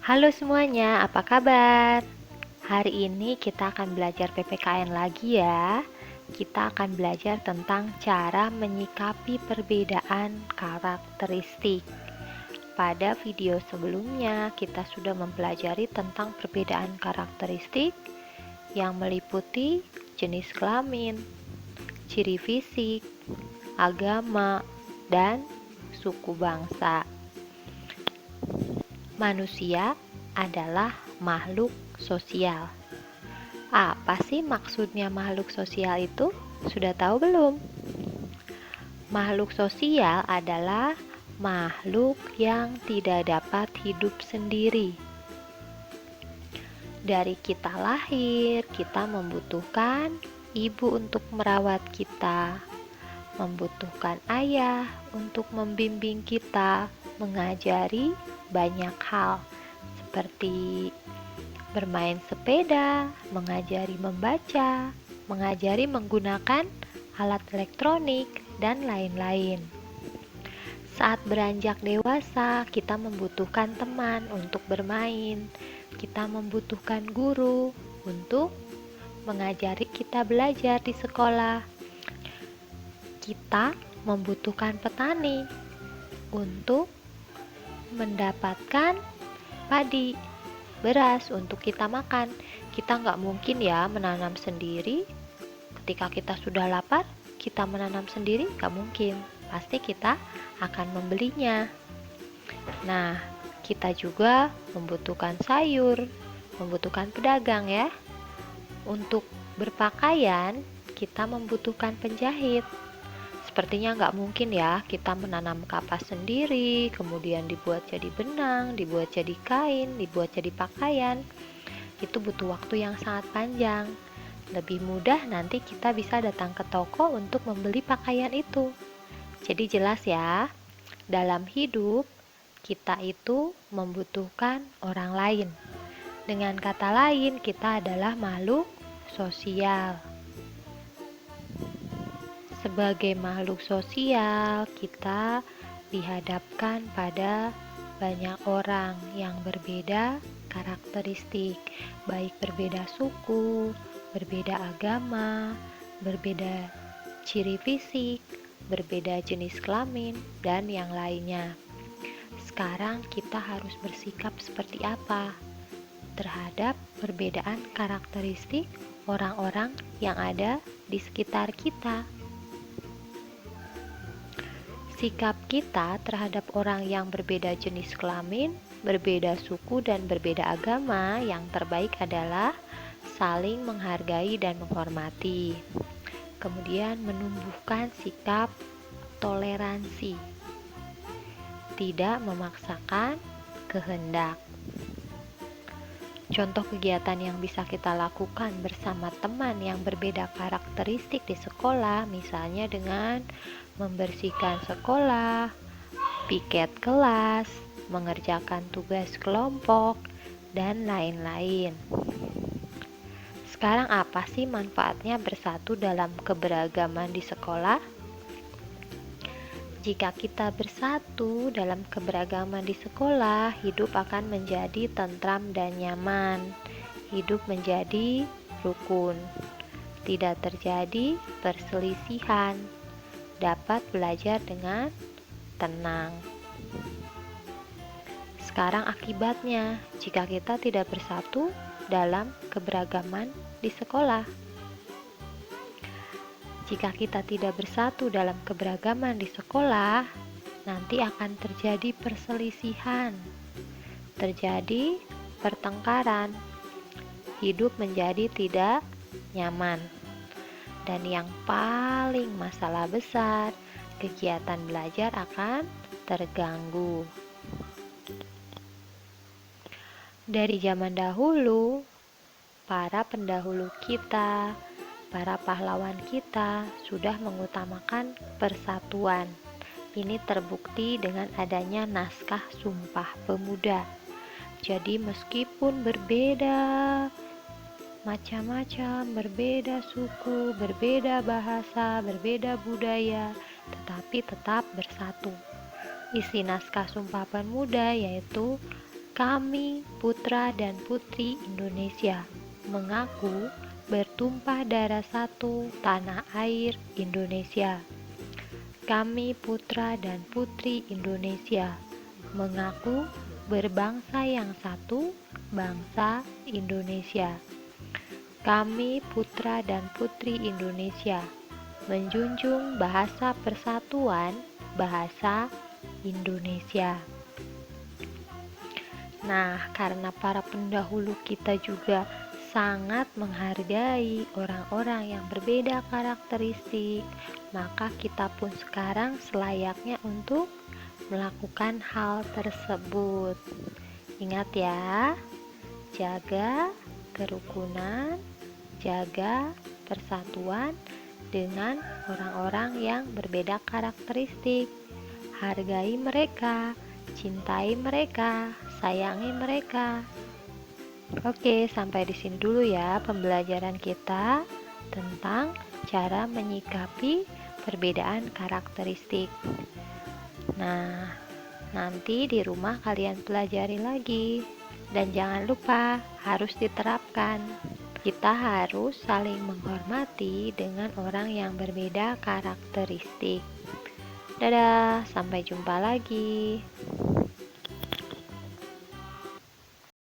Halo semuanya, apa kabar? Hari ini kita akan belajar PPKN lagi ya. Kita akan belajar tentang cara menyikapi perbedaan karakteristik. Pada video sebelumnya, kita sudah mempelajari tentang perbedaan karakteristik yang meliputi jenis kelamin, ciri fisik, agama, dan suku bangsa. Manusia adalah makhluk sosial. Apa sih maksudnya makhluk sosial itu? Sudah tahu belum? Makhluk sosial adalah makhluk yang tidak dapat hidup sendiri. Dari kita lahir, kita membutuhkan ibu untuk merawat kita, membutuhkan ayah untuk membimbing kita, mengajari banyak hal seperti bermain sepeda, mengajari membaca, mengajari menggunakan alat elektronik, dan lain-lain. Saat beranjak dewasa, kita membutuhkan teman untuk bermain. Kita membutuhkan guru untuk mengajari kita belajar di sekolah. Kita membutuhkan petani untuk mendapatkan padi, beras untuk kita makan. Kita nggak mungkin ya menanam sendiri. Ketika kita sudah lapar, kita menanam sendiri nggak mungkin. Pasti kita akan membelinya. Nah, kita juga membutuhkan sayur, membutuhkan pedagang ya. Untuk berpakaian, kita membutuhkan penjahit. Sepertinya nggak mungkin ya kita menanam kapas sendiri, kemudian dibuat jadi benang, dibuat jadi kain, dibuat jadi pakaian. Itu butuh waktu yang sangat panjang. Lebih mudah nanti kita bisa datang ke toko untuk membeli pakaian itu. Jadi jelas ya, dalam hidup kita itu membutuhkan orang lain. Dengan kata lain, kita adalah makhluk sosial. Sebagai makhluk sosial, kita dihadapkan pada banyak orang yang berbeda karakteristik, baik berbeda suku, berbeda agama, berbeda ciri fisik, berbeda jenis kelamin, dan yang lainnya. Sekarang kita harus bersikap seperti apa terhadap perbedaan karakteristik orang-orang yang ada di sekitar kita. Sikap kita terhadap orang yang berbeda jenis kelamin, berbeda suku, dan berbeda agama yang terbaik adalah saling menghargai dan menghormati. Kemudian menumbuhkan sikap toleransi, tidak memaksakan kehendak. Contoh kegiatan yang bisa kita lakukan bersama teman yang berbeda karakteristik di sekolah, misalnya dengan membersihkan sekolah, piket kelas, mengerjakan tugas kelompok, dan lain-lain. Sekarang apa sih manfaatnya bersatu dalam keberagaman di sekolah? Jika kita bersatu dalam keberagaman di sekolah, hidup akan menjadi tentram dan nyaman. Hidup menjadi rukun. Tidak terjadi perselisihan. Dapat belajar dengan tenang. Sekarang akibatnya, jika kita tidak bersatu dalam keberagaman di sekolah. Jika kita tidak bersatu dalam keberagaman di sekolah, nanti akan terjadi perselisihan, terjadi pertengkaran, hidup menjadi tidak nyaman. Dan yang paling masalah besar, kegiatan belajar akan terganggu. Dari zaman dahulu, para pendahulu kita, para pahlawan kita sudah mengutamakan persatuan. Ini terbukti dengan adanya naskah Sumpah Pemuda. Jadi meskipun berbeda macam-macam, berbeda suku, berbeda bahasa, berbeda budaya, tetapi tetap bersatu. Isi naskah Sumpah Pemuda yaitu Kami, putra dan putri Indonesia, mengaku bertumpah darah satu tanah air Indonesia. Kami, putra dan putri Indonesia, mengaku berbangsa yang satu, bangsa Indonesia. Kami, putra dan putri Indonesia, menjunjung bahasa persatuan, bahasa Indonesia. Nah, karena para pendahulu kita juga sangat menghargai orang-orang yang berbeda karakteristik, maka kita pun sekarang selayaknya untuk melakukan hal tersebut. Ingat ya, jaga kerukunan, jaga persatuan dengan orang-orang yang berbeda karakteristik. Hargai mereka, cintai mereka, sayangi mereka. Oke, sampai di sini dulu ya pembelajaran kita tentang cara menyikapi perbedaan karakteristik. Nah, nanti di rumah kalian pelajari lagi. Dan jangan lupa harus diterapkan. Kita harus saling menghormati dengan orang yang berbeda karakteristik. Dadah, sampai jumpa lagi.